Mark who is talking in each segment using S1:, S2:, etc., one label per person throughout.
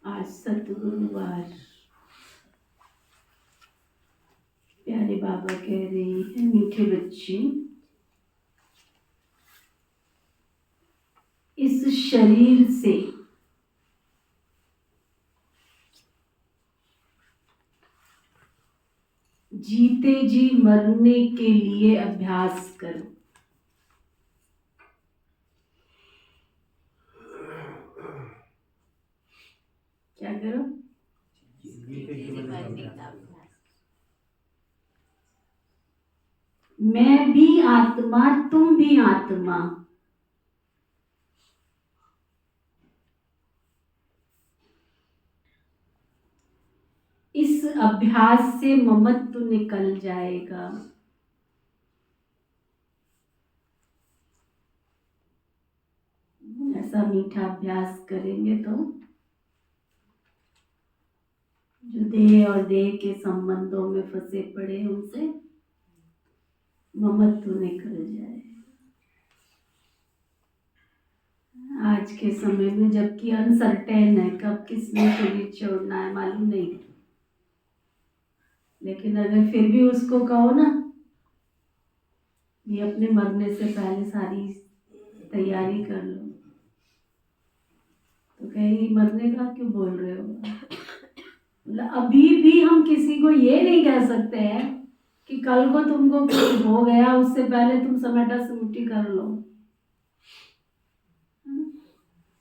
S1: आज सतगुरुवार प्यारे बाबा कह रहे हैं, मीठे बच्चे, इस शरीर से जीते जी मरने के लिए अभ्यास करो। क्या करो? मैं भी आत्मा, तुम भी आत्मा। इस अभ्यास से ममत्व निकल जाएगा। ऐसा मीठा अभ्यास करेंगे तो जो देह और देह के संबंधों में फंसे पड़े उनसे ममत्व निकल जाए। आज के समय में जबकि अनसर्टेन है कब किसने शरीर छोड़ना है मालूम नहीं, लेकिन अगर फिर भी उसको कहो ना ये अपने मरने से पहले सारी तैयारी कर लो, तो कहेगी मरने का क्यों बोल रहे हो। मतलब अभी भी हम किसी को ये नहीं कह सकते हैं कि कल को तुमको कुछ हो गया उससे पहले तुम समेटा समेटी कर लो।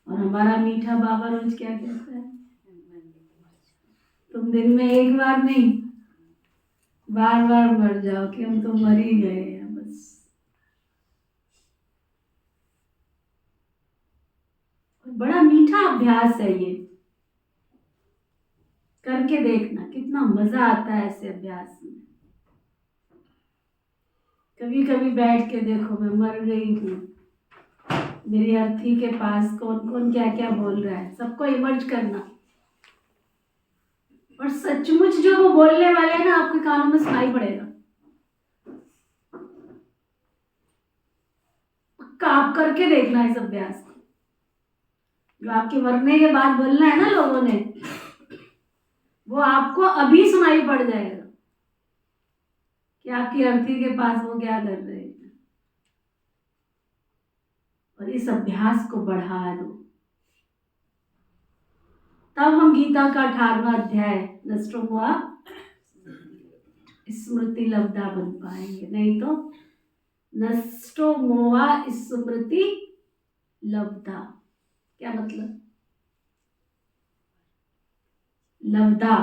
S1: और हमारा मीठा बाबा रोज क्या कहता है, तुम दिन में एक बार नहीं बार बार मर जाओ कि हम तो मर ही गए हैं बस। बड़ा मीठा अभ्यास है ये, करके देखना कितना मजा आता है ऐसे अभ्यास में। कभी कभी बैठ के देखो मैं मर गई हूँ, मेरी अर्थी के पास कौन कौन क्या क्या बोल रहा है, सबको इमर्ज करना। और सचमुच जो वो बोलने वाले हैं ना आपके कानों में सुनाई पड़ेगा। पक्का आप करके देखना इस अभ्यास को। जो आपके मरने के बाद बोलना है ना लोगों ने, वो आपको अभी सुनाई पड़ जाएगा कि आपकी अर्थी के पास वो क्या कर रहे हैं। और इस अभ्यास को बढ़ा दो, तब हम गीता का 18वां अध्याय नष्टो मोहा स्मृति लब्धा बन पाएंगे। नहीं तो नष्टो मोहा स्मृति लब्धा क्या मतलब, लब्धा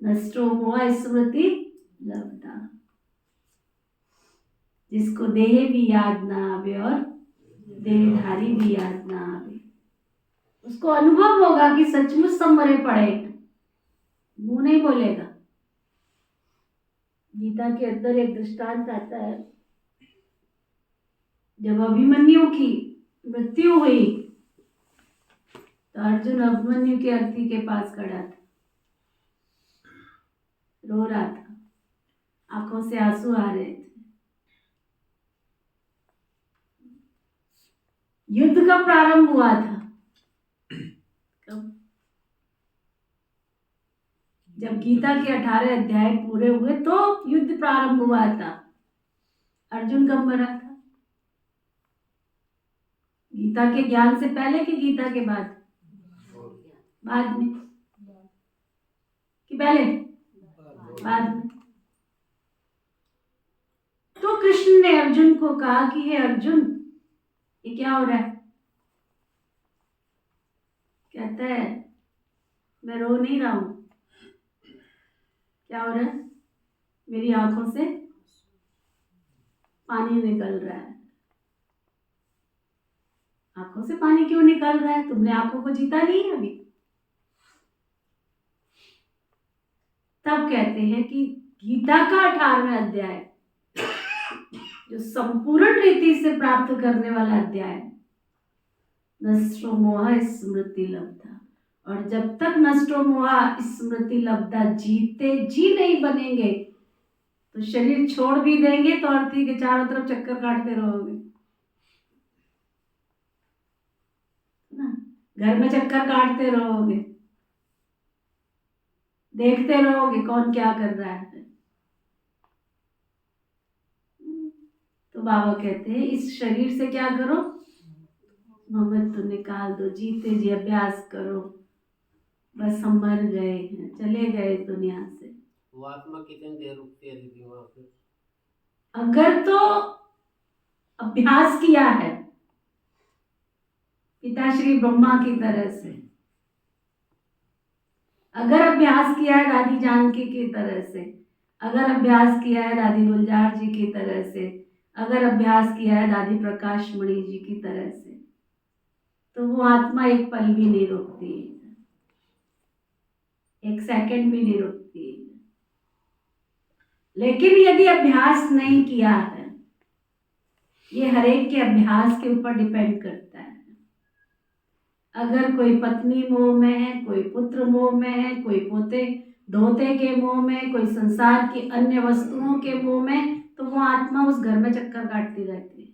S1: नष्टो मोहा स्मृति लब्धा, जिसको देह भी याद ना आवे और देहधारी भी याद ना आवे, उसको अनुभव होगा कि सचमुच सब मरे पड़े, मुंह नहीं बोलेगा। गीता के अंदर एक दृष्टांत आता है, जब अभिमन्यु की मृत्यु हुई तो अर्जुन अभिमन्यु के अर्थी के पास खड़ा था, रो रहा था, आंखों से आंसू आ रहे थे। युद्ध का प्रारंभ हुआ था, कब? जब गीता के 18 अध्याय पूरे हुए तो युद्ध प्रारंभ हुआ था। अर्जुन कब मरा था? गीता के ज्ञान से पहले कि गीता के बाद? बाद में कि पहले? बाद में। तो कृष्ण ने अर्जुन को कहा कि हे अर्जुन ये क्या हो रहा है? कहता है मैं रो नहीं रहा हूं। क्या हो रहा है? मेरी आंखों से पानी निकल रहा है। आंखों से पानी क्यों निकल रहा है? तुमने आंखों को जीता नहीं है अभी। तब कहते हैं कि गीता का 18वां अध्याय जो संपूर्ण रीति से प्राप्त करने वाला अध्याय, नष्टो मोहा स्मृति लब्धा। और जब तक नष्टो मोहा स्मृति लब्धा जीते जी नहीं बनेंगे तो शरीर छोड़ भी देंगे तो अर्थी के चारों तरफ चक्कर काटते रहोगे ना, घर में चक्कर काटते रहोगे, देखते रहोगे कौन क्या कर रहा है। तो बाबा कहते हैं इस शरीर से क्या करो, ममत्व निकाल दो, जीते जी अभ्यास करो, बस हम मर गए हैं, चले गए दुनिया से।
S2: वो आत्मा कितनी देर रुकती है दीदी वहां पे?
S1: अगर तो अभ्यास किया है पिताश्री ब्रह्मा की तरह से, अगर अभ्यास किया है दादी जानकी की तरह से, अगर अभ्यास किया है दादी गुलजार जी की तरह से, अगर अभ्यास किया है दादी प्रकाश मणि जी की तरह से, तो वो आत्मा एक पल भी नहीं रुकती। एक सेकंड भी नहीं रुकती। लेकिन यदि अभ्यास नहीं किया है, ये हर एक के अभ्यास के ऊपर डिपेंड करता है। अगर कोई पत्नी मोह में है, कोई पुत्र मोह में है, कोई पोते धोते के मोह में, कोई संसार की अन्य वस्तुओं के मोह में, तो वो आत्मा उस घर में चक्कर काटती रहती है।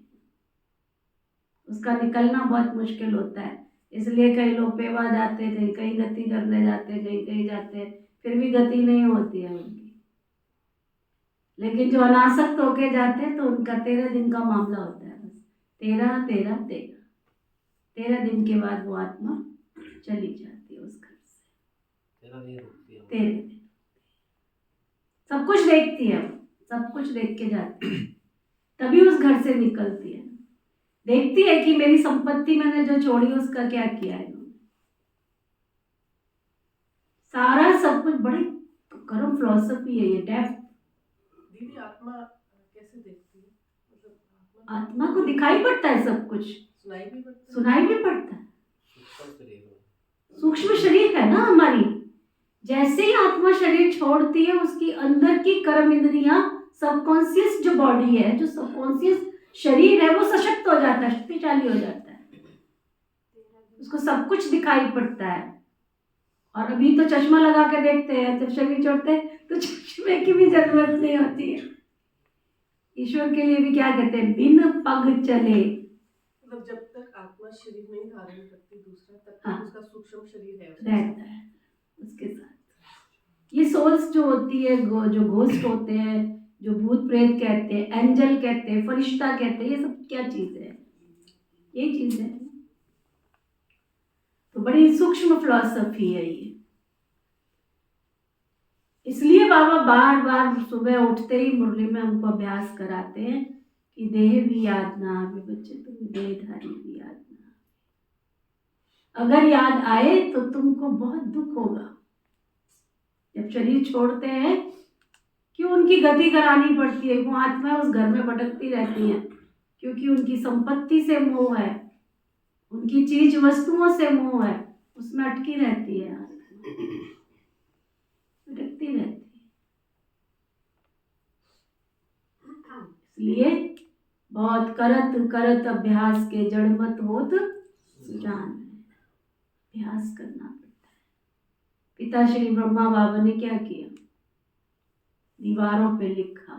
S1: उसका निकलना बहुत मुश्किल होता है। इसलिए कई लोग पेवा जाते, कहीं गति करने जाते, कहीं जाते, फिर भी गति नहीं होती है उनकी। लेकिन जो अनासक्त होके जाते हैं तो उनका 13 दिन का मामला होता है, बस 13 दिन के बाद वो आत्मा चली जाती है उस घर से।
S2: 13 दिन रुकती है।
S1: 13 दिन सब कुछ देखती है, सब कुछ देख के जाती है, तभी उस घर से निकलती है। देखती है कि मेरी संपत्ति मैंने जो छोड़ी उसका क्या किया है। सारा सब कुछ बड़ी कर्म फिलॉसफी है ये, डेप्थ।
S3: दीदी आत्मा कैसे देखती है? मतलब
S1: आत्मा को दिखाई पड़ता है सब कुछ,
S3: सुनाई भी पड़ता है।
S1: सुनाई भी पड़ता है।
S2: सूक्ष्म शरीर में।
S1: सूक्ष्म शरीर है ना हमारी, जैसे ही आत्मा शरीर छोड़ती है उसकी अंदर की कर्म इंद्रियां, सबकॉन्शियस जो बॉडी है, जो सबकॉन्शियस शरीर है, वो सशक्त हो जाता है, शक्तिशाली हो जाता है। उसको सब कुछ दिखाई पड़ता है। और अभी तो चश्मा लगा के देखते हैं, जब शरीर छोड़ते हैं तो चश्मे की भी जरूरत नहीं होती है। ईश्वर के लिए भी क्या कहते हैं, बिन पग चले।
S3: मतलब जब तक आत्मा शरीर नहीं धारण करती दूसरा, तब तक
S1: हाँ।
S3: उसका सूक्ष्म शरीर है
S1: रहता है उसके साथ। ये सोल्स जो होती है, जो घोस्ट होते हैं, जो भूत प्रेत कहते हैं, एंजल कहते हैं, फरिश्ता कहते हैं, ये सब क्या चीज है? ये चीज है। तो बड़ी सूक्ष्म फिलॉसफी है ये। इसलिए बाबा बार बार सुबह उठते ही मुरली में हमको अभ्यास कराते हैं कि देह भी याद ना आवे बच्चे, तुम देहधारी भी याद ना आवे। अगर याद आए तो तुमको बहुत दुख होगा। जब शरीर छोड़ते हैं क्यों उनकी गति करानी पड़ती है, वो आत्मा उस घर में भटकती रहती है, क्योंकि उनकी संपत्ति से मोह है, उनकी चीज वस्तुओं से मोह है, उसमें अटकी रहती है आत्मा, भटकती रहती है। इसलिए बहुत करत करत अभ्यास के जड़ मत होत जान, अभ्यास करना पड़ता है। पिता श्री ब्रह्मा बाबा ने क्या किया? दीवारों पे लिखा,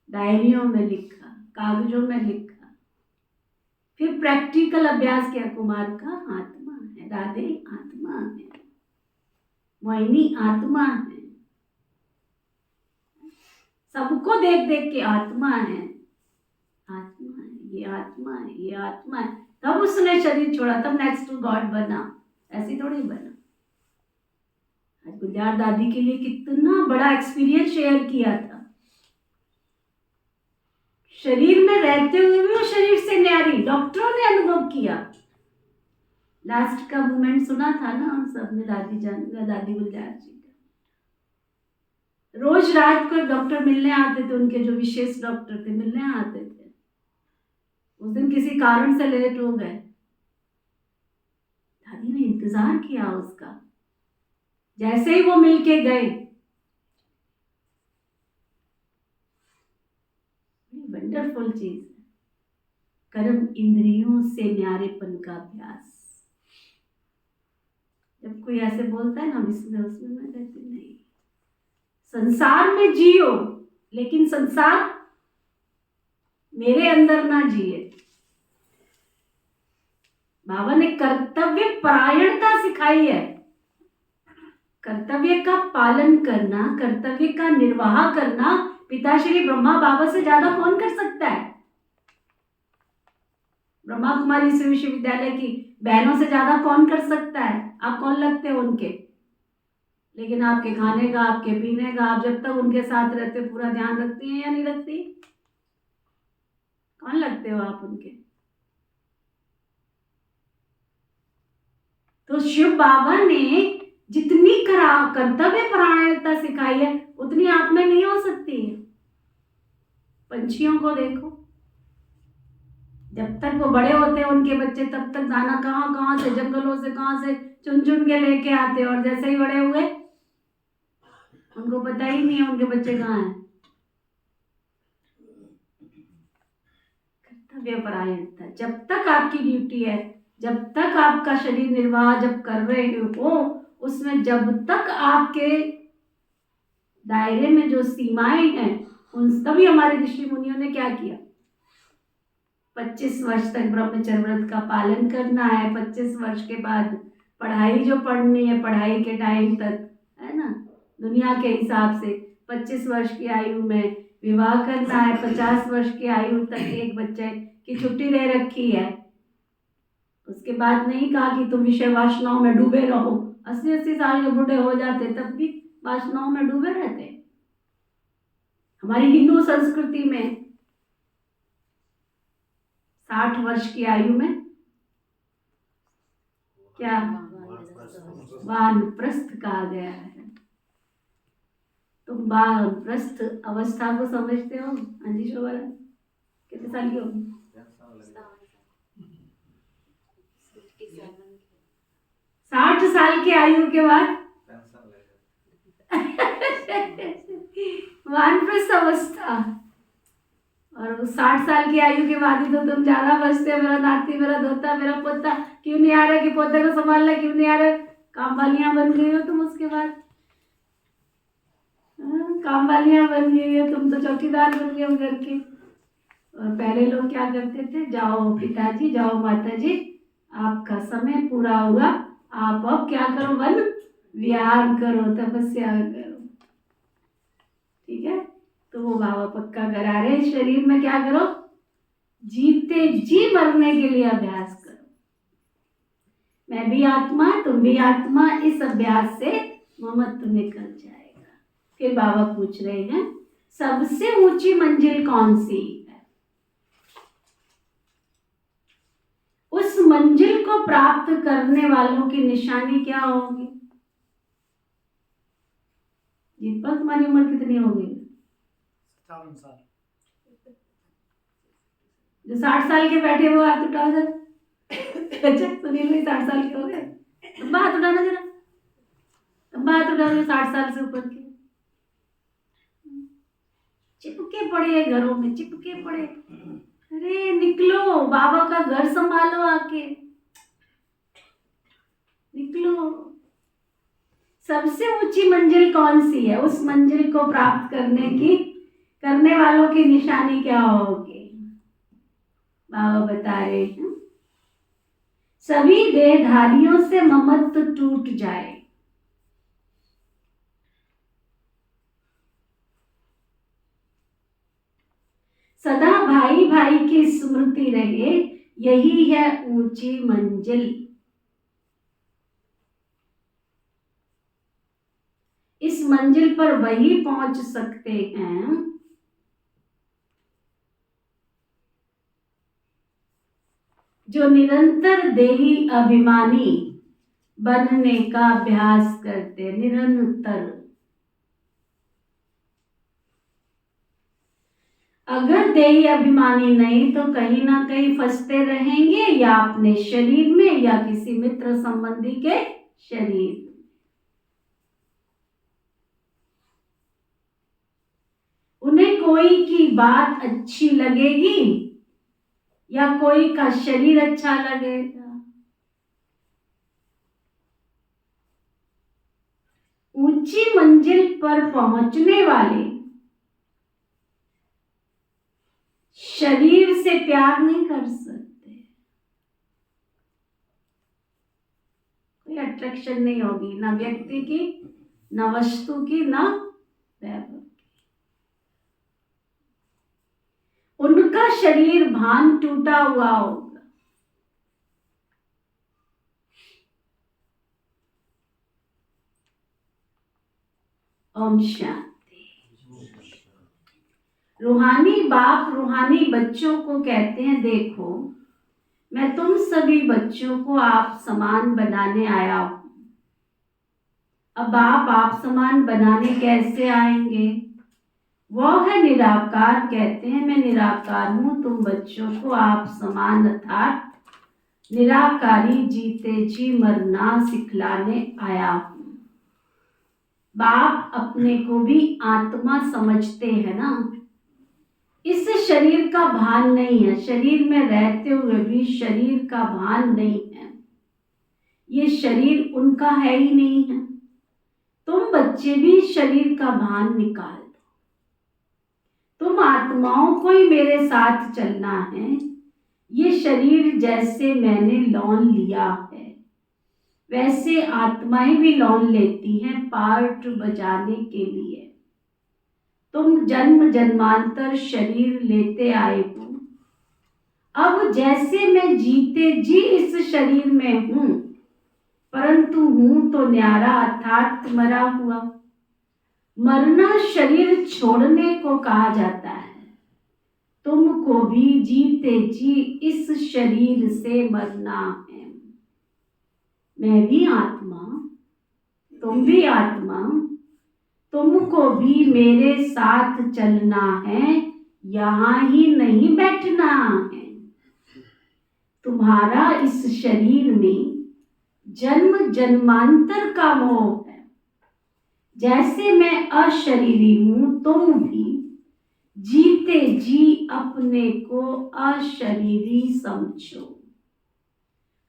S1: डायरियों में लिखा, कागजों में लिखा, फिर प्रैक्टिकल अभ्यास किया। कुमार का आत्मा है, राधे आत्मा है, मोहिनी आत्मा है, सबको देख देख के आत्मा है, आत्मा है, ये आत्मा है, ये आत्मा है। तब उसने शरीर छोड़ा, तब नेक्स्ट टू गॉड बना, ऐसी थोड़ी बना। आज गुलजार दादी के लिए कितना बड़ा एक्सपीरियंस शेयर किया था। शरीर में रहते हुए भी वो शरीर से न्यारी, डॉक्टरों ने अनुभव किया। लास्ट का मोमेंट सुना था ना हम सब ने, दादी गुलजार जी का। रोज रात को डॉक्टर मिलने आते थे, उनके जो विशेष डॉक्टर थे मिलने आते थे। उस दिन किसी कारण से लेट हो गए, दादी ने इंतजार किया उसका। जैसे ही वो मिलके गए, वंडरफुल चीज है, कर्म इंद्रियों से न्यारेपन का अभ्यास। जब कोई ऐसे बोलता है ना इसमें उसमें, मैं कहती नहीं, संसार में जियो लेकिन संसार मेरे अंदर ना जिए। बाबा ने कर्तव्य परायणता सिखाई है, कर्तव्य का पालन करना, कर्तव्य का निर्वाह करना पिताश्री ब्रह्मा बाबा से ज्यादा कौन कर सकता है? ब्रह्मा कुमारी विश्वविद्यालय की बहनों से ज्यादा कौन कर सकता है? आप कौन लगते हो उनके? लेकिन आपके खाने का, आपके पीने का, आप जब तक उनके साथ रहते पूरा ध्यान रखती हैं या नहीं रखती? कौन लगते हो आप उनके? तो शिव बाबा ने जितनी कर्तव्य परायणता सिखाई है उतनी आप में नहीं हो सकती है। पंछियों को देखो, जब तक वो बड़े होते हैं उनके बच्चे, तब तक दाना कहाँ कहाँ से, जंगलों से कहाँ से चुन चुन के लेके आते, और जैसे ही बड़े हुए उनको पता ही नहीं है उनके बच्चे कहाँ हैं। कर्तव्यपरायणता, जब तक आपकी ड्यूटी है, जब तक आपका शरीर निर्वाह जब कर रहे हो, उसमें जब तक आपके दायरे में जो सीमाएं हैं, उन तभी हमारे ऋषि मुनियों ने क्या किया, 25 वर्ष तक ब्रह्मचर्य व्रत का पालन करना है। 25 वर्ष के बाद पढ़ाई जो पढ़नी है, पढ़ाई के टाइम तक, है ना, दुनिया के हिसाब से 25 वर्ष की आयु में विवाह करना है। 50 वर्ष की आयु तक एक बच्चे की छुट्टी दे रखी है। उसके बाद नहीं कहा कि तुम विषय वासनाओं में डूबे रहो। 80-80 साल के बूढ़े हो जाते तब भी वासनाओं में डूबे रहते। हमारी हिंदू संस्कृति में 60 वर्ष की आयु में क्या वानप्रस्थ कहा गया है। तुम वानप्रस्थ अवस्था को समझते हो? हाँ जी शोभा, कितने साल की हो? 60 साल की आयु के बाद वानप्रस्थ अवस्था। और 60 साल की आयु के बाद ही तो तुम ज्यादा बचते हो, मेरा नाती, मेरा धोता, मेरा पोता क्यों नहीं आ रहा, कि पोते को संभालना क्यों नहीं आ रहा। काम वालियां बन गई हो तुम, उसके बाद काम वालियां बन गई हो तुम, तो चौकीदार बन गए हो घर के। और पहले लोग क्या करते थे, जाओ पिताजी, जाओ माताजी, आपका समय पूरा हुआ, आप अब क्या करो, वन विहार करो, तपस्या करो। ठीक है, तो वो बाबा पक्का करा रहे, शरीर में क्या करो, जीते जी मरने के लिए अभ्यास करो। मैं भी आत्मा, तुम भी आत्मा, इस अभ्यास से ममत्व निकल जाएगा। फिर बाबा पूछ रहे हैं, सबसे ऊंची मंजिल कौन सी है? उस मंजिल को प्राप्त करने वालों की निशानी क्या होगी? जीतपाल, तुम्हारी उम्र कितनी होगी?
S2: 57 साल।
S1: जो 60 साल के बैठे वो हाथ उठाओ जरा। अच्छा, सुनील भाई 60 साल के हो गए? लंबा हाथ उठाना जरा, लंबा हाथ उठाना, 60 साल से ऊपर के। चिपके पड़े हैं घरों में, चिपके पड़े। अरे निकलो, बाबा का घर संभालो, आके निकलो। सबसे ऊंची मंजिल कौन सी है? उस मंजिल को प्राप्त करने वालों की निशानी क्या होगी? बाबा बता रहे हैं, सभी देहधारियों से ममत्व टूट जाए, सदा भाई भाई की स्मृति रहे, यही है ऊंची मंजिल। इस मंजिल पर वही पहुंच सकते हैं जो निरंतर देही अभिमानी बनने का अभ्यास करते, निरंतर। अगर देही अभिमानी नहीं तो कहीं ना कहीं फंसते रहेंगे, या अपने शरीर में या किसी मित्र संबंधी के शरीर में। उन्हें कोई की बात अच्छी लगेगी या कोई का शरीर अच्छा लगेगा। ऊंची मंजिल पर पहुंचने वाले शरीर से प्यार नहीं कर सकते, कोई अट्रैक्शन नहीं होगी, ना व्यक्ति की, ना वस्तु की, ना वैभव। उनका शरीर भान टूटा हुआ होगा। ओम शांति। रूहानी बाप रूहानी बच्चों को कहते हैं, देखो मैं तुम सभी बच्चों को आप समान बनाने आया हूं। अब आप समान बनाने कैसे आएंगे? वह है निराकार। कहते हैं मैं निराकार हूँ, तुम बच्चों को आप समान अर्थात निराकारी जीते जी मरना सिखलाने आया हूँ। बाप अपने को भी आत्मा समझते हैं ना, इस शरीर का भान नहीं है, शरीर में रहते हुए भी शरीर का भान नहीं है, ये शरीर उनका है ही नहीं है। तुम बच्चे भी शरीर का भान निकाल दो, तुम आत्माओं को ही मेरे साथ चलना है। ये शरीर जैसे मैंने लौन लिया है वैसे आत्माएं भी लौन लेती हैं पार्ट बजाने के लिए। तुम जन्म जन्मांतर शरीर लेते आए हो, अब जैसे मैं जीते जी इस शरीर में हूं, परंतु हूं तो न्यारा अर्थात मरा हुआ। मरना शरीर छोड़ने को कहा जाता है। तुमको भी जीते जी इस शरीर से मरना है। मैं भी आत्मा, तुम भी आत्मा, तुमको भी मेरे साथ चलना है, यहाँ ही नहीं बैठना है। तुम्हारा इस शरीर में जन्म जन्मांतर का मोह है। जैसे मैं अशरीरी हूं, तुम भी जीते जी अपने को अशरीरी समझो।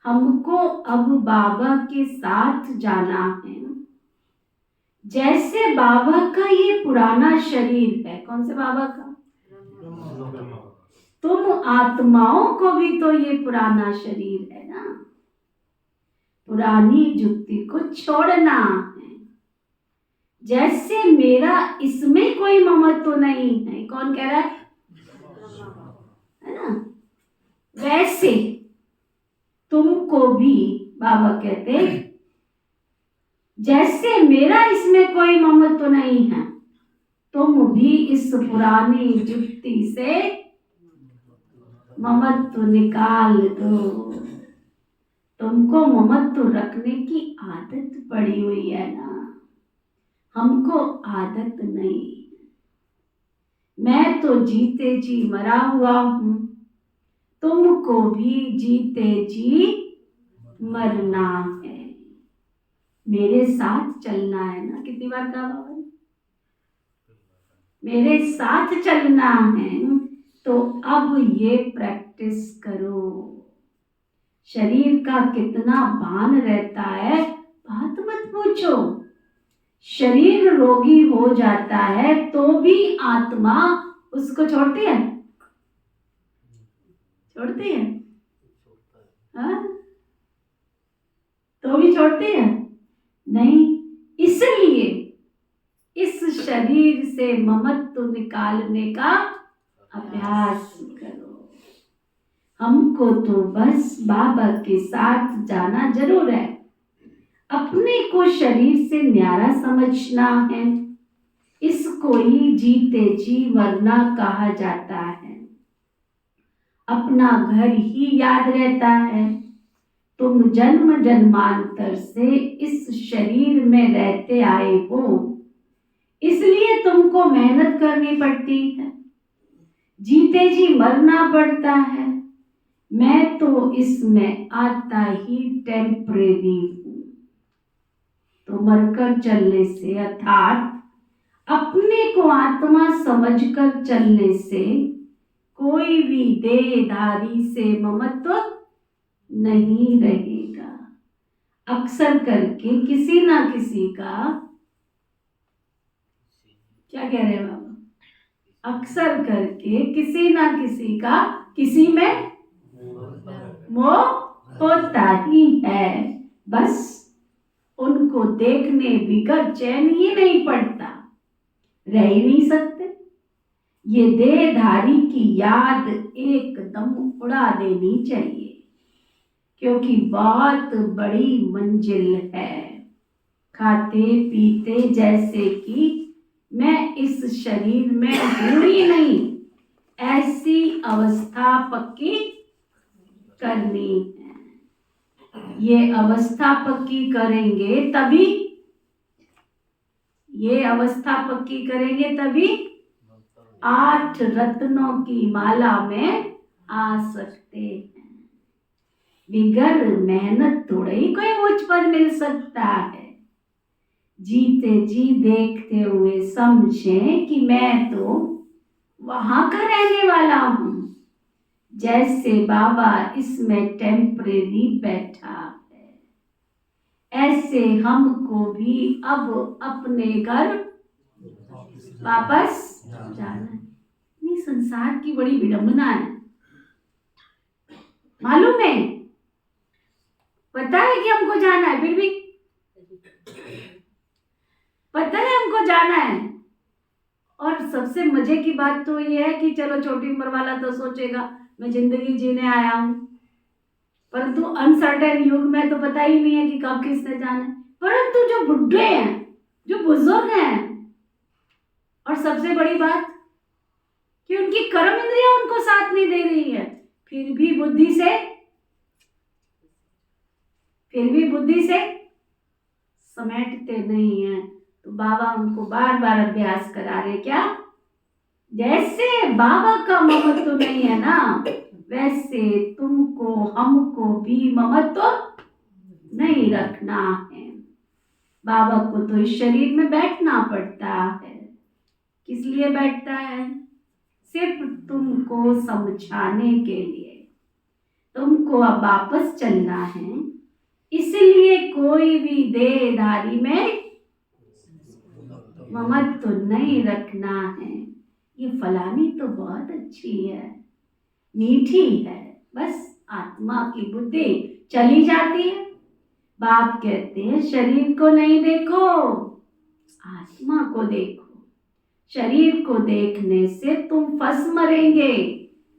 S1: हमको अब बाबा के साथ जाना है। जैसे बाबा का ये पुराना शरीर है, कौन से बाबा का? तुम आत्माओं को भी तो ये पुराना शरीर है ना, पुरानी जुक्ति को छोड़ना है। जैसे मेरा इसमें कोई ममत्व तो नहीं है, कौन कह रहा है ना, वैसे तुमको भी बाबा कहते हैं जैसे मेरा इसमें कोई ममत्व तो नहीं है, तुम भी इस पुरानी जुक्ति से ममत्व निकाल दो। तुमको ममत्व रखने की आदत पड़ी हुई है ना, हमको आदत नहीं। मैं तो जीते जी मरा हुआ हूं, तुमको भी जीते जी मरना है, मेरे साथ चलना है ना। कितनी बार कहा बाबा ने? मेरे साथ चलना है, तो अब ये प्रैक्टिस करो। शरीर का कितना भान रहता है बात मत पूछो। शरीर रोगी हो जाता है तो भी आत्मा उसको छोड़ती है, छोड़ती है हाँ? तो भी छोड़ती है नहीं। इसलिए इस शरीर से ममत्व निकालने का अभ्यास करो। हमको तो बस बाबा के साथ जाना जरूर है। अपने को शरीर से न्यारा समझना है, इसको ही जीते जी मरना कहा जाता है। अपना घर ही याद रहता है। तुम जन्म जन्मांतर से इस शरीर में रहते आए हो, इसलिए तुमको मेहनत करनी पड़ती है, जीते जी मरना पड़ता है। मैं तो इसमें आता ही टेम्परेरी हूं, तो मरकर चलने से अर्थात अपने को आत्मा समझकर चलने से कोई भी देहधारी से ममत्व नहीं रहेगा। अक्सर करके किसी ना किसी का, क्या कह रहे हैं बाबा, अक्सर करके किसी ना किसी का किसी में मोह होता ही है। बस उनको देखने बिगर चैन ही नहीं पड़ता, रह ही नहीं सकते। ये देहधारी की याद एकदम उड़ा देनी चाहिए, क्योंकि बहुत बड़ी मंजिल है। खाते पीते जैसे कि मैं इस शरीर में हूं ही नहीं, ऐसी अवस्था पक्की करनी है। ये अवस्था पक्की करेंगे तभी, ये अवस्था पक्की करेंगे तभी 8 रत्नों की माला में आ सकते हैं। बिगर मेहनत थोड़े ही कोई उच्च पद मिल सकता है। जीते जी देखते हुए समझें कि मैं तो वहां का रहने वाला हूं, जैसे बाबा इसमें टेम्परेरी बैठा है, ऐसे हमको भी अब अपने घर वापस जाना है। ये संसार की बड़ी विडंबना है, मालूम है, पता है कि हमको जाना है, फिर भी पता है हमको जाना है। और सबसे मजे की बात तो ये है कि चलो छोटी उम्र वाला तो सोचेगा मैं जिंदगी जीने आया हूं, परंतु अनसर्टेन युग में तो पता ही नहीं है कि कब किसने जाना है। परंतु जो बुढ़े हैं, जो बुजुर्ग हैं, और सबसे बड़ी बात कि उनकी कर्म इंद्रियां उनको साथ नहीं दे रही है, फिर भी बुद्धि से समेटते नहीं है। तो बाबा उनको बार बार अभ्यास करा रहे, क्या जैसे बाबा का ममत्व नहीं है ना, वैसे तुमको हमको भी ममत्व नहीं रखना है। बाबा को तो इस शरीर में बैठना पड़ता है। किस लिए बैठता है? सिर्फ तुमको समझाने के लिए। तुमको अब वापस चलना है, इसलिए कोई भी देहधारी में ममत्व नहीं रखना है। ये फलानी तो बहुत अच्छी है, मीठी है, बस आत्मा की बुद्धि चली जाती है। बाप कहते हैं शरीर को नहीं देखो, आत्मा को देखो। शरीर को देखने से तुम फंस मरेंगे।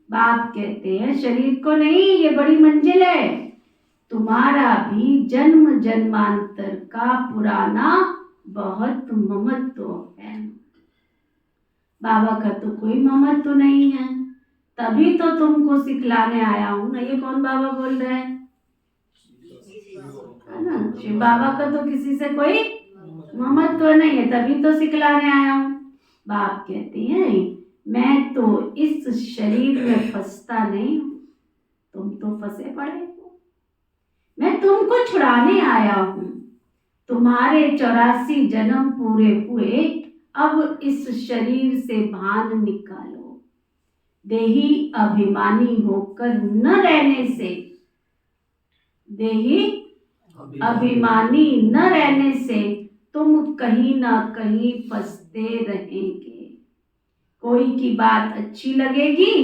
S1: बाप कहते हैं शरीर को नहीं, ये बड़ी मंजिल है। तुम्हारा भी जन्म जन्मांतर का पुराना बहुत ममत्व है। बाबा का तो कोई ममत्व नहीं है, तभी तो तुमको सिखलाने आया हूं ना। ये कौन बाबा बोल रहे हैं? है ना, शिव बाबा का तो किसी से कोई ममत्व नहीं है, तभी तो सिखलाने आया हूं। बाप कहते हैं मैं तो इस शरीर में फंसता नहीं हूं, तुम तो फंसे पड़े हो। मैं तुमको छुड़ाने आया हूं। तुम्हारे 84 जन्म पूरे हुए, अब इस शरीर से भान निकालो। देही अभिमानी होकर न रहने से, देही अभिमानी न रहने से तुम कहीं ना कहीं फंसते रहेंगे। कोई की बात अच्छी लगेगी,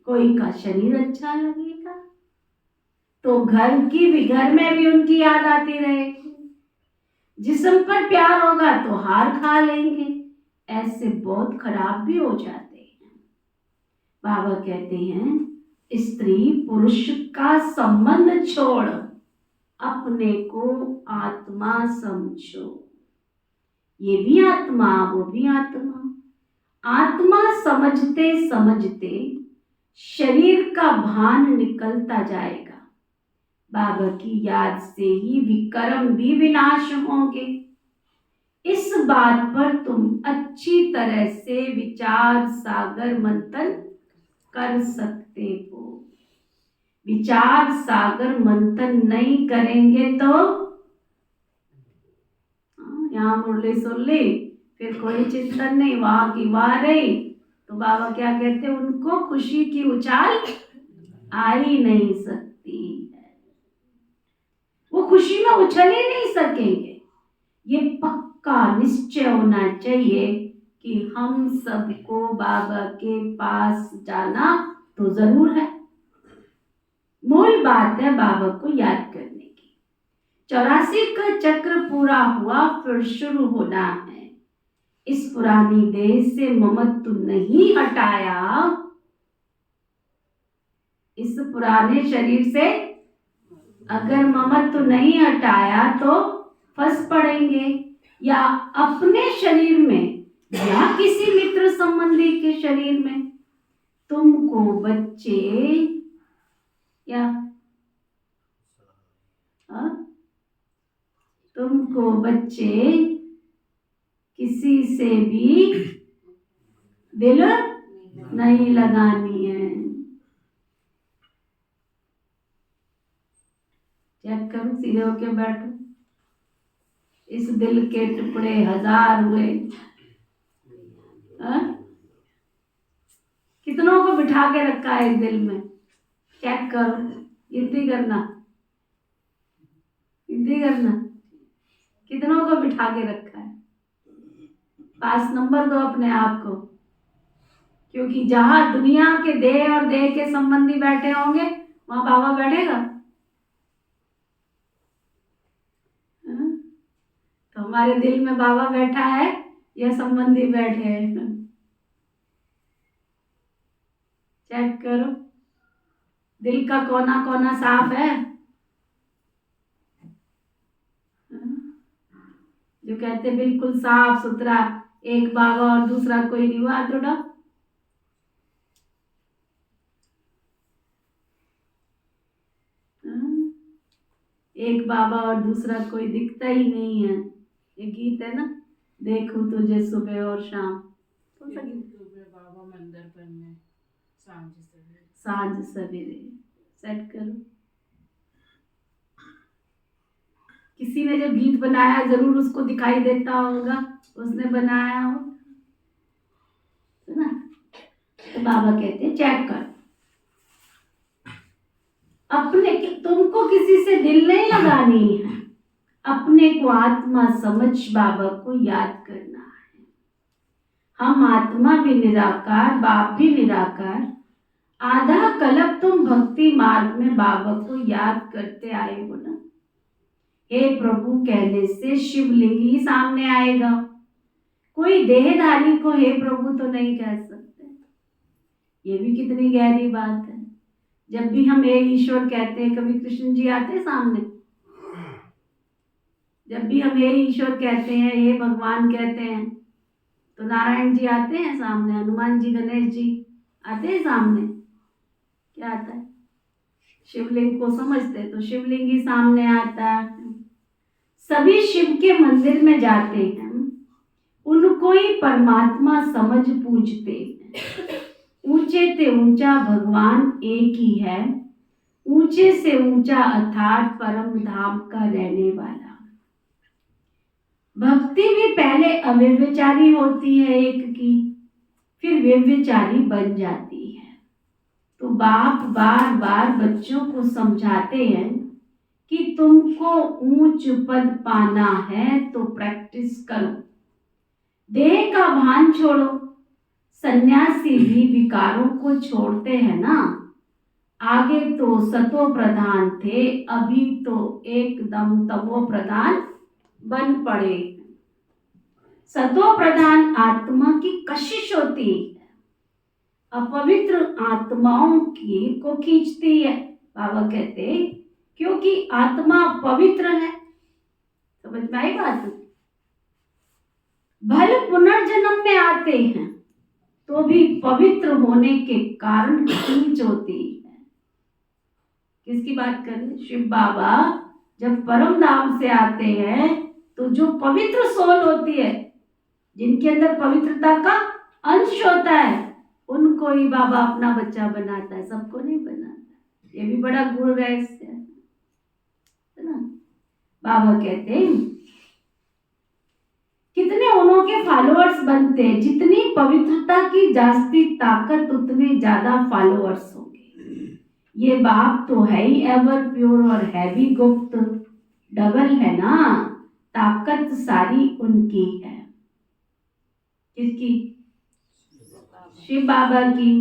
S1: कोई का शरीर अच्छा लगेगा, तो घर में भी उनकी याद आती रहेगी। जिस्म पर प्यार होगा तो हार खा लेंगे, ऐसे बहुत खराब भी हो जाते हैं। बाबा कहते हैं स्त्री पुरुष का संबंध छोड़ अपने को आत्मा समझो। ये भी आत्मा, वो भी आत्मा। आत्मा समझते समझते शरीर का भान निकलता जाएगा। बाबा की याद से ही विकर्म भी विनाश होंगे। इस बात पर तुम अच्छी तरह से विचार सागर मंथन कर सकते हो। विचार सागर मंथन नहीं करेंगे तो यहाँ मुरली सुन ली, फिर कोई चिंतन नहीं, वहां की वहां रही, तो बाबा क्या कहते, उनको खुशी की उछाल आ ही नहीं सकती है। वो खुशी में उछल ही नहीं सकेंगे। ये पक्का निश्चय होना चाहिए कि हम सबको बाबा के पास जाना तो जरूर है। मूल बात है बाबा को याद करने की। 84 का चक्र पूरा हुआ, फिर शुरू होना है। इस पुरानी देह से ममत्व नहीं हटाया, इस पुराने शरीर से अगर ममत्व नहीं हटाया तो फंस पड़ेंगे, या अपने शरीर में या किसी मित्र संबंधी के शरीर में। तुमको बच्चे या तुमको बच्चे किसी से भी दिल नहीं लगानी है। चेक करो, सीधे होके बैठो। इस दिल के टुकड़े 1000 हुए, हाँ? कितनों को बिठा के रखा है इस दिल में? चेक करो, गिनती करना, गिनती करना, कितनों को बिठा के रखा है। 5 नंबर दो अपने आप को, क्योंकि जहां दुनिया के देह और देह के संबंधी बैठे होंगे वहां बाबा बैठेगा। हाँ? तो हमारे दिल में बाबा बैठा है या संबंधी बैठे हैं? चेक करो, दिल का कोना कोना साफ है? जो कहते बिल्कुल साफ सुथरा, एक बाबा और दूसरा कोई नहीं, हुआ थोड़ा। एक बाबा और दूसरा कोई दिखता ही नहीं है। ये गीत है ना, देखूं तुझे सुबह और शाम। कौन सा गीत?
S4: बाबा मंदिर पर में सांझ सवेरे।
S1: सांझ सवेरे। सेट करो। किसी ने जो गीत बनाया जरूर उसको दिखाई देता होगा, उसने बनाया हो, है ना? तो बाबा कहते हैं चेक कर अपने, तुमको किसी से दिल नहीं लगानी है, अपने को आत्मा समझ बाबा को याद करना है। हम आत्मा भी निराकार, बाप भी निराकार। आधा कल्प तुम भक्ति मार्ग में बाबा को याद करते आए हो ना। हे प्रभु कहने से शिवलिंग ही सामने आएगा, कोई देहधारी को हे प्रभु तो नहीं कह सकते। ये भी कितनी गहरी बात है। जब भी हम हे ईश्वर कहते हैं, कभी कृष्ण जी आते हैं सामने? जब भी हम हे ईश्वर कहते हैं, हे भगवान कहते हैं, तो नारायण जी आते हैं सामने, हनुमान जी, गणेश जी आते हैं सामने? क्या आता है? शिवलिंग को समझते तो शिवलिंग ही सामने आता है। सभी शिव के मंदिर में जाते हैं, उनको ही परमात्मा समझ पूजते हैं। ऊंचे से ऊंचा भगवान एक ही है, ऊंचे से ऊंचा अर्थात परम धाम का रहने वाला। भक्ति भी पहले अव्यभिचारी होती है एक की, फिर व्यभिचारी बन जाती है। तो बाप बार बार बच्चों को समझाते हैं कि तुमको ऊंच पद पाना है तो प्रैक्टिस करो, देह का भान छोड़ो। सन्यासी भी विकारों को छोड़ते हैं ना। आगे तो सतो प्रधान थे, अभी तो एकदम तमो प्रधान बन पड़े। सतो प्रधान आत्मा की कशिश होती है, अपवित्र आत्माओं की को खींचती है। बाबा कहते क्योंकि आत्मा पवित्र है। समझ में आई बात? भले पुनर्जन्म में आते हैं तो भी पवित्र होने के कारण खींच होती है। किसकी बात कर रहे? शिव बाबा जब परम धाम से आते हैं तो जो पवित्र सोल होती है, जिनके अंदर पवित्रता का अंश होता है, उनको ही बाबा अपना बच्चा बनाता है, सबको नहीं बनाता। ये भी बड़ा गुण रहस्य है ना। बाबा कहते हैं कितने उन्हों के फॉलोअर्स बनते हैं, जितनी पवित्रता की जास्ती ताकत उतने ज्यादा फॉलोअर्स होंगे। ये बाप तो है ही एवर प्योर और है भी गुप्त, डबल है ना, ताकत सारी उनकी है। किसकी? शिव बाबा की।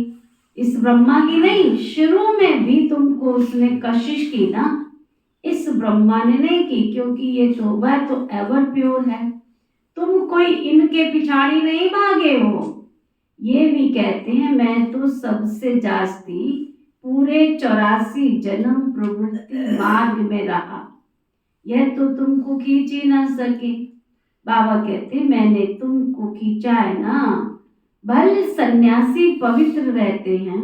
S1: इस ब्रह्मा की नहीं। शुरू में भी तुमको उसने कशिश की ना, इस ब्रह्मा ने नहीं की, क्योंकि ये तो वह तो एवर प्योर है। तुम कोई इनके पिछाड़ी नहीं भागे हो। ये भी कहते हैं मैं तो सबसे जास्ती पूरे 84 जन्म प्रवृत्ति मार्ग में रहा, यह तो तुमको खींच ही ना सके। बाबा कहते मैंने तुमको खींचा है ना। भले सन्यासी पवित्र रहते हैं,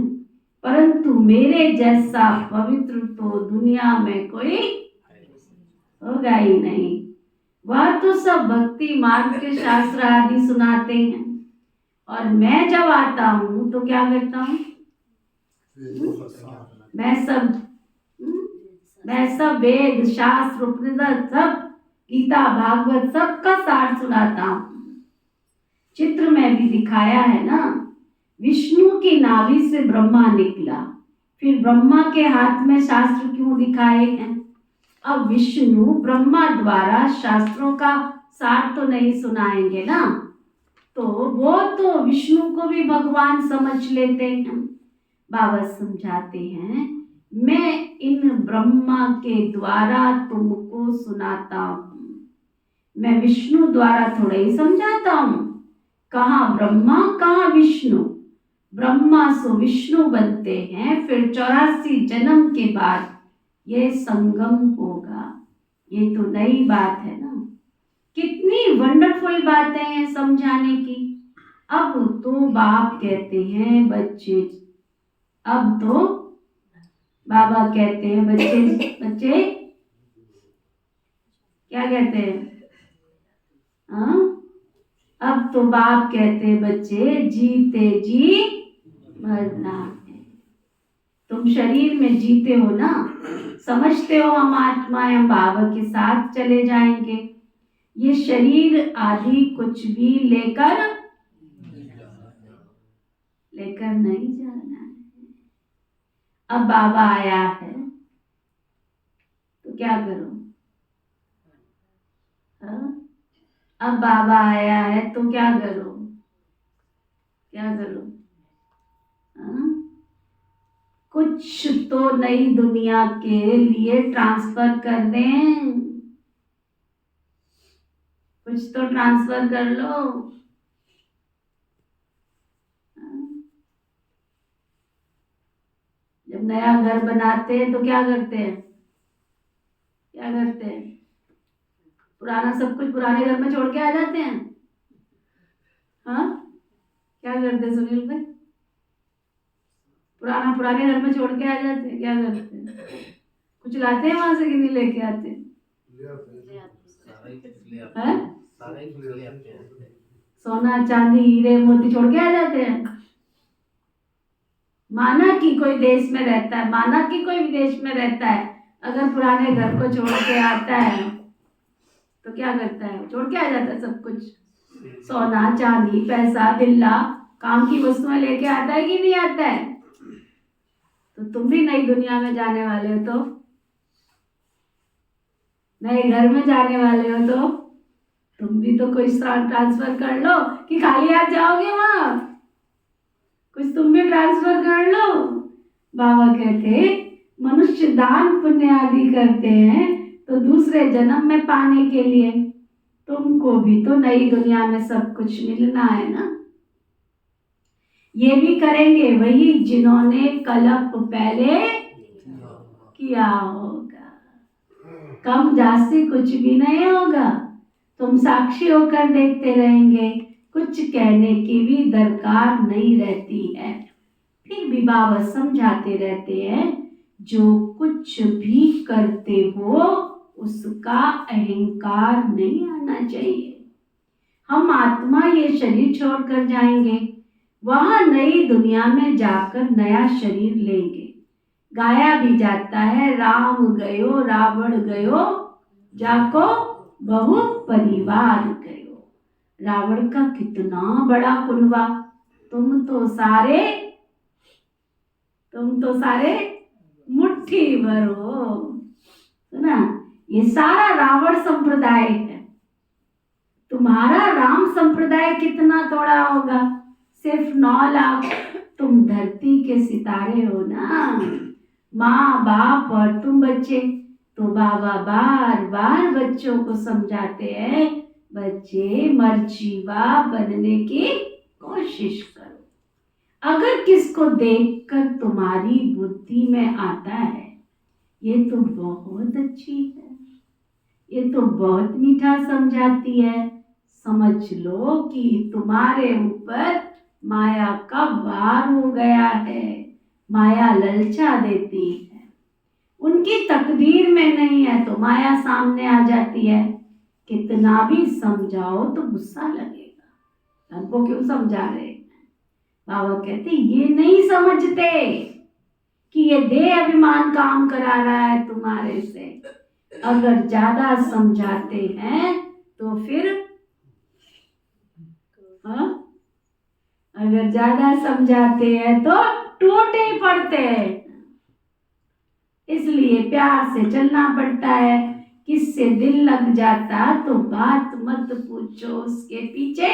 S1: परंतु मेरे जैसा पवित्र तो दुनिया में कोई होगा ही नहीं। वह तो सब भक्ति मार्ग के शास्त्र आदि सुनाते हैं, और मैं जब आता हूँ तो क्या करता हूँ? मैं सब वेद शास्त्र उपनिषद सब गीता भागवत सबका सार सुनाता हूँ। चित्र में भी दिखाया है ना, विष्णु की नाभि से ब्रह्मा निकला, फिर ब्रह्मा के हाथ में शास्त्र क्यों दिखाए हैं? अब विष्णु ब्रह्मा द्वारा शास्त्रों का सार तो नहीं सुनाएंगे ना, तो वो तो विष्णु को भी भगवान समझ लेते हैं। बाबा समझाते हैं, मैं इन ब्रह्मा के द्वारा तुमको सुनाता हूँ, मैं विष्णु द्वारा थोड़ा ही समझाता हूँ। कहाँ ब्रह्मा कहाँ विष्णु, ब्रह्मा सो विष्णु बनते हैं, फिर 84 जन्म के बाद ये संगम होगा। ये तो नई बात है ना, कितनी वंडरफुल बातें हैं समझाने की। अब तो बाप कहते हैं बच्चे, अब तो बाबा कहते हैं बच्चे क्या कहते हैं? हाँ, अब तो बाप कहते हैं बच्चे, जीते जी मरना है। तुम शरीर में जीते हो ना, समझते हो हम आत्मा हम बाबा के साथ चले जाएंगे। ये शरीर आदि कुछ भी लेकर नहीं जाना है। अब बाबा आया है तो क्या करो? हाँ? अब बाबा आया है तो क्या करो? हाँ? कुछ तो नई दुनिया के लिए ट्रांसफर कर दें, कुछ तो ट्रांसफर कर लो। जब नया घर बनाते हैं तो क्या करते हैं? पुराना सब कुछ पुराने घर में छोड़ के आ जाते हैं। हाँ, क्या करते हैं सुनील भाई? पुराने घर में छोड़ के आ जाते हैं, क्या करते हैं? कुछ लाते हैं वहां से कि नहीं लेके आते? हैं? सोना चांदी हीरे मोती छोड़ के आ जाते हैं। माना कि कोई देश में रहता है, माना कि कोई विदेश में रहता है, अगर पुराने घर को छोड़ के आता है तो क्या करता है? छोड़ के आ जाता है सब कुछ, सोना चांदी पैसा दिल्ला काम की वस्तुएं लेके आता है कि नहीं आता है? तो तुम भी नई दुनिया में जाने वाले हो, तो नए घर में जाने वाले हो, तो तुम भी तो कोई ट्रांसफर कर लो कि खाली हाथ जाओगे वहां? कुछ तुम भी ट्रांसफर कर लो। बाबा कहते मनुष्य दान पुण्य आदि करते हैं तो दूसरे जन्म में पाने के लिए, तुमको भी तो नई दुनिया में सब कुछ मिलना है ना। ये भी करेंगे वही जिन्होंने कल्प पहले किया होगा, कम जास्ती कुछ भी नहीं होगा। तुम साक्षी होकर देखते रहेंगे, कुछ कहने की भी दरकार नहीं रहती है। फिर भी बाबा समझाते रहते हैं, जो कुछ भी करते हो उसका अहंकार नहीं आना चाहिए। हम आत्मा ये शरीर छोड़कर जाएंगे, वहां नई दुनिया में जाकर नया शरीर लेंगे। गाया भी जाता है, राम गयो रावण गयो जाको बहु परिवार गयो। रावण का कितना बड़ा कुनबा, तुम तो सारे मुट्ठी भर हो, सुना? ये सारा रावण संप्रदाय है। तुम्हारा राम संप्रदाय कितना थोड़ा होगा, सिर्फ 9 लाख। तुम धरती के सितारे हो ना, माँ बाप और तुम बच्चे। तो बाबा बार बार बच्चों को समझाते हैं, बच्चे मर्जीवा बनने की कोशिश करो। अगर किसको देखकर तुम्हारी बुद्धि में आता है ये तो बहुत अच्छी है, ये तो बहुत मीठा समझाती है, समझ लो कि तुम्हारे ऊपर माया का वार हो गया है। माया ललचा देती है, उनकी तकदीर में नहीं है तो माया सामने आ जाती है। कितना भी समझाओ तो गुस्सा लगेगा, हमको क्यों समझा रहे, बाबा कहते ये नहीं समझते कि ये देह अभिमान काम करा रहा है तुम्हारे से। अगर ज्यादा समझाते हैं तो फिर अगर ज्यादा समझाते हैं तो टूट ही पड़ते हैं। इसलिए प्यार से चलना पड़ता है। किससे दिल लग जाता तो बात मत पूछो, उसके पीछे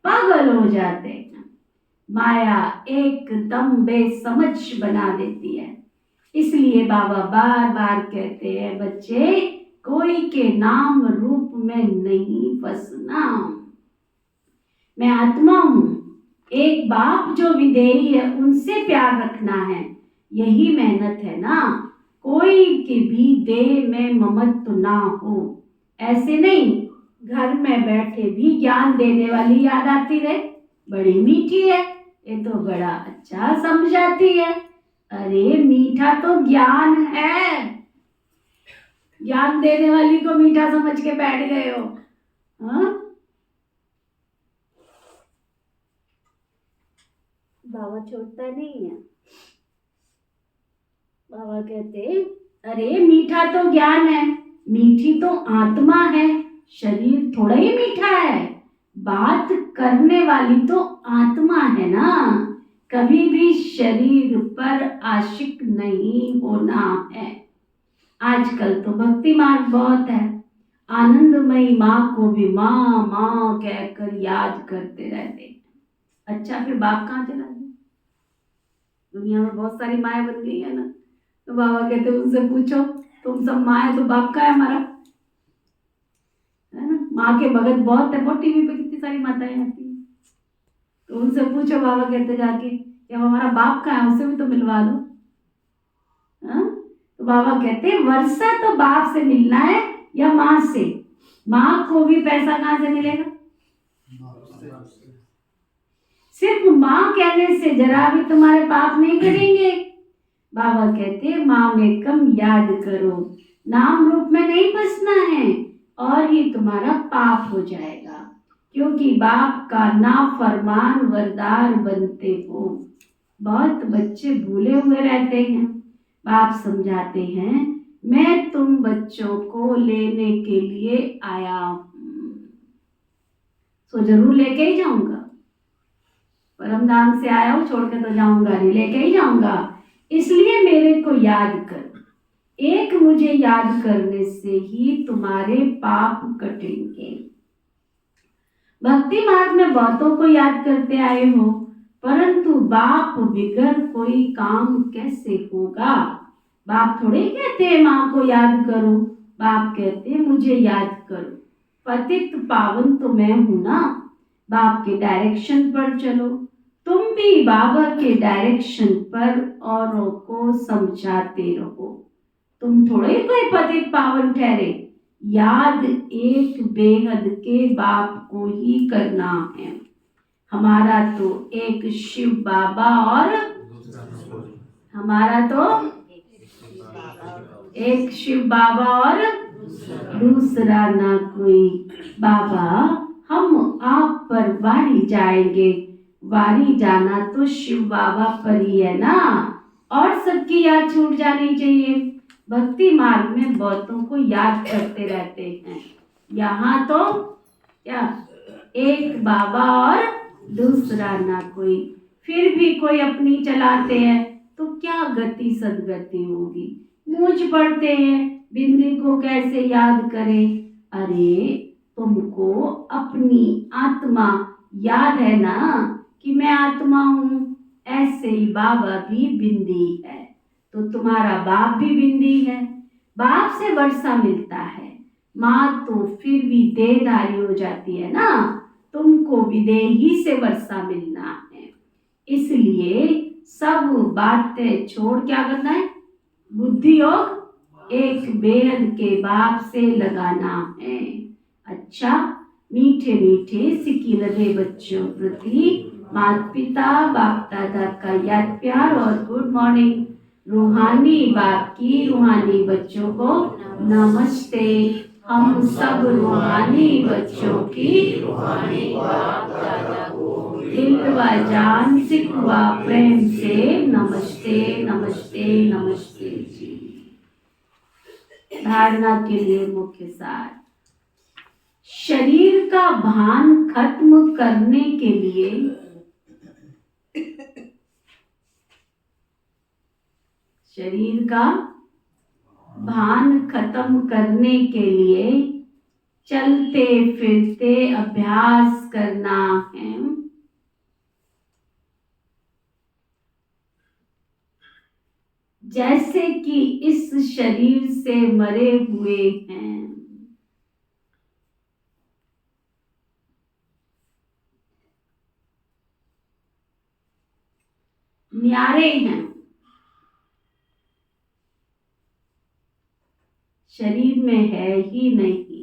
S1: पागल हो जाते हैं। माया एकदम बेसमझ बना देती है। इसलिए बाबा बार बार कहते हैं बच्चे कोई के नाम रूप में नहीं फंसना। मैं आत्मा हूं। एक बाप जो विदेही है उनसे प्यार रखना है, यही मेहनत है ना। कोई के भी देह में ममत्व ना हो। ऐसे नहीं घर में बैठे भी ज्ञान देने वाली याद आती रहे, बड़ी मीठी है, ये तो बड़ा अच्छा समझाती है। अरे मीठा तो ज्ञान है। ज्ञान देने वाली को मीठा समझ के बैठ गए हो। बाबा छोड़ता नहीं है। बाबा कहते अरे मीठा तो ज्ञान है, मीठी तो आत्मा है, शरीर थोड़ा ही मीठा है। बात करने वाली तो आत्मा है ना। कभी भी शरीर पर आशिक नहीं होना है। आजकल तो भक्ति मार्ग बहुत है। आनंदमयी माँ को भी माँ माँ कहकर याद करते रहते। अच्छा फिर बाप कहाँ चला गया? दुनिया में बहुत सारी माएँ बन गई है ना। तो बाबा कहते उनसे पूछो तुम सब माँ है तो बाप का है हमारा, है ना। माँ के भगत बहुत है, बहुत टीवी पे कितनी सारी माताएं आती हैं। तो उनसे पूछो, बाबा कहते जाके कि हमारा बाप का है उसे भी तो मिलवा दो। तो बाबा कहते वर्षा तो बाप से मिलना है या माँ से। माँ को भी पैसा कहाँ से मिलेगा? सिर्फ माँ कहने से जरा भी तुम्हारे पाप नहीं करेंगे। बाबा कहते माँ में कम याद करो, नाम रूप में नहीं फंसना है और ही तुम्हारा पाप हो जाएगा, क्योंकि बाप का नाफरमान वरदार बनते हो। बहुत बच्चे भूले हुए रहते हैं। बाप समझाते हैं मैं तुम बच्चों को लेने के लिए आया हूं, तो जरूर लेके ही जाऊंगा। परम धाम से आया हूं, छोड़ के तो जाऊंगा नहीं, लेके ही जाऊंगा। इसलिए मेरे को याद कर। एक मुझे याद करने से ही तुम्हारे पाप कटेंगे। भक्ति मार्ग में बहुतों को याद करते आए हो, परंतु बाप बिगर कोई काम कैसे होगा? बाप थोड़े कहते हैं माँ को याद करो, बाप कहते हैं मुझे याद करो। पतित पावन तो मैं हूं ना। बाप के डायरेक्शन पर चलो। तुम भी बाबा के डायरेक्शन पर औरों को समझाते रहो। तुम थोड़े कोई पतित पावन ठहरे। याद एक बेहद के बाप को ही करना है। हमारा तो एक शिव बाबा और एक शिव बाबा और दूसरा ना कोई। बाबा हम आप पर वारी जाएंगे, वारी जाना तो शिव बाबा पर ही है ना, और सबकी याद छूट जानी चाहिए। भक्ति मार्ग में बहुतों को याद करते रहते हैं। यहाँ तो क्या एक बाबा और दूसरा ना कोई, फिर भी कोई अपनी चलाते हैं तो क्या गति सदगति होगी। मूंछ पड़ते हैं, बिंदी को कैसे याद करें? अरे तुमको अपनी आत्मा याद है ना कि मैं आत्मा हूँ। ऐसे ही बाबा भी बिंदी है, तो तुम्हारा बाप भी बिंदी है। बाप से वर्षा मिलता है, माँ तो फिर भी देहधारी हो जाती है ना। तुमको विदेही से वर्षा मिलना है। इसलिए सब बातें छोड़ क्या करना है? बुद्धि योग एक बेहद के बाप से लगाना है। अच्छा मीठे मीठे सिकिलरे बच्चों प्रति माता पिता बाप दादा का याद प्यार और गुड मॉर्निंग। रूहानी बाप की रूहानी बच्चों को नमस्ते। हम सब रूहानी बच्चों की रूहानी बाप दादा को दिल व जान सिख व प्रेम से नमस्ते नमस्ते नमस्ते जी। धारणा के लिए मुख्य सार। शरीर का भान खत्म करने के लिए शरीर का भान खत्म करने के लिए चलते फिरते अभ्यास करना है। जैसे कि इस शरीर से मरे हुए हैं। न्यारे हैं, शरीर में है ही नहीं।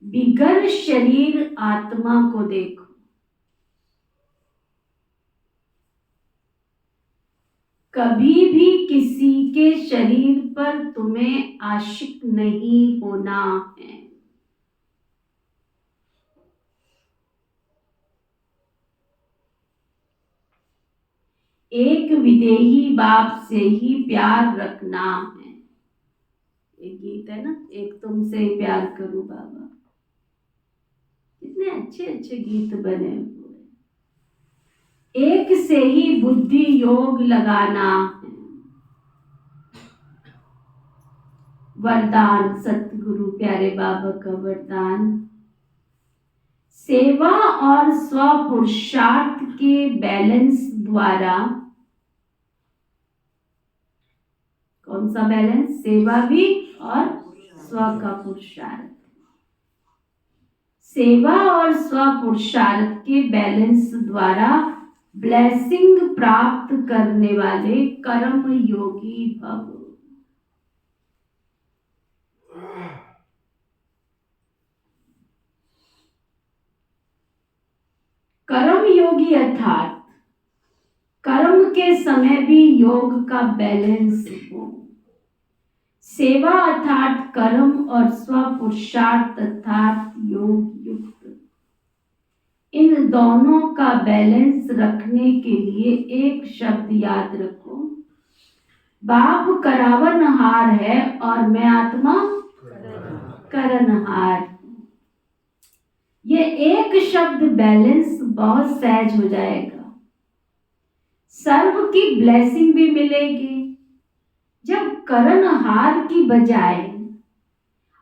S1: बिगर शरीर आत्मा को देखो। कभी भी किसी के शरीर पर तुम्हें आशिक नहीं होना है। एक विदेही बाप से ही प्यार रखना है। एक गीत है ना, एक तुमसे प्यार करूं बाबा। कितने अच्छे अच्छे गीत बने हुए। एक से ही बुद्धि योग लगाना है। वरदान सतगुरु प्यारे बाबा का वरदान। सेवा और स्व पुरुषार्थ के बैलेंस द्वारा। कौन सा बैलेंस? सेवा भी और स्व का पुरुषार्थ। सेवा और स्व पुरुषार्थ के बैलेंस द्वारा ब्लेसिंग प्राप्त करने वाले कर्म योगी भव। कर्म योगी अर्थात कर्म के समय भी योग का बैलेंस हो। सेवा अर्थात कर्म और स्व पुरुषार्थ अर्थात योग युक्त। इन दोनों का बैलेंस रखने के लिए एक शब्द याद रखो। बाप करावनहार है और मैं आत्मा करनहार हूं। ये एक शब्द बैलेंस बहुत सहज हो जाएगा। सर्व की ब्लेसिंग भी मिलेगी। जब करनहार की बजाय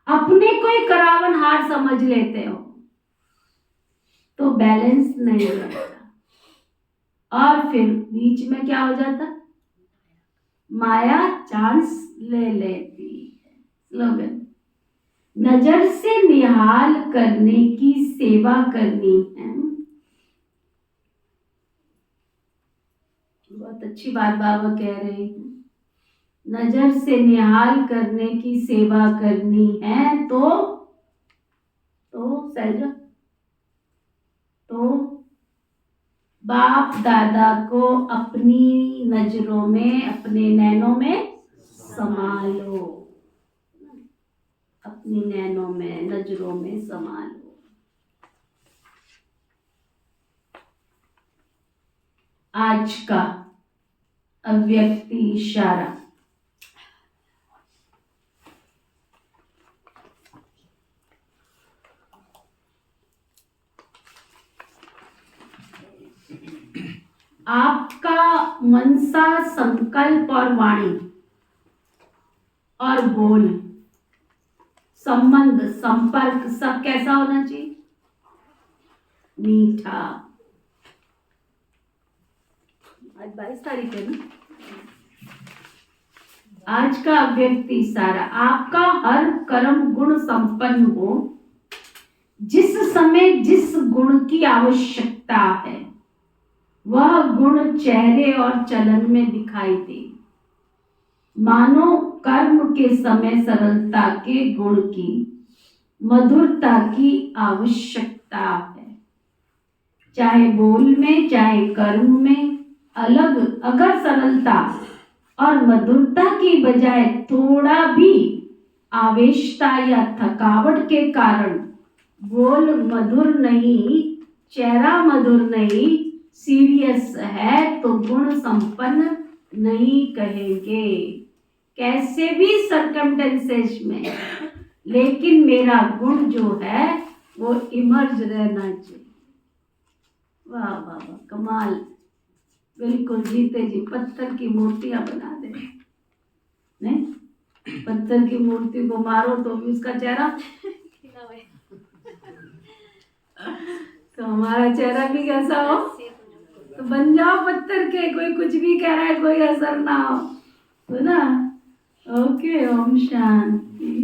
S1: अपने को ही करावनहार समझ लेते हो तो बैलेंस नहीं रहता और फिर बीच में क्या हो जाता? माया चांस ले लेती है। स्लोगन। नजर से निहाल करने की सेवा करनी है। बहुत अच्छी बात बाबा कह रहे हैं। नजर से निहाल करने की सेवा करनी है तो सहजा तो बाप दादा को अपनी नजरों में अपने नैनों में संभालो। अपनी नैनों में नजरों में संभालो। आज का अव्यक्त इशारा। आपका मनसा संकल्प और वाणी और बोल संबंध संपर्क सब कैसा होना चाहिए? मीठा। आज 22 तारीख है ना। आज का अव्यक्त इशारा। आपका हर कर्म गुण संपन्न हो। जिस समय जिस गुण की आवश्यकता है वह गुण चेहरे और चलन में दिखाई दे। मानो कर्म के समय सरलता के गुण की मधुरता की आवश्यकता है। चाहे बोल में चाहे कर्म में अगर सरलता और मधुरता की बजाय थोड़ा भी आवेशता या थकावट के कारण बोल मधुर नहीं, चेहरा मधुर नहीं, सीरियस है तो गुण संपन्न नहीं कहेंगे कैसे भी सरकमटेंसेस में, लेकिन मेरा गुण जो है वो इमर्ज रहना चाहिए। वाह वाह वाह, कमाल, बिल्कुल जीते जी पत्थर की मूर्तियां बना दे। नहीं, पत्थर की मूर्ति को मारो तो भी उसका चेहरा, तो हमारा चेहरा भी कैसा हो, तो बन जाओ पत्थर के, कोई कुछ भी कह रहा है कोई असर ना हो, तो ना। ओके, ओम शांति।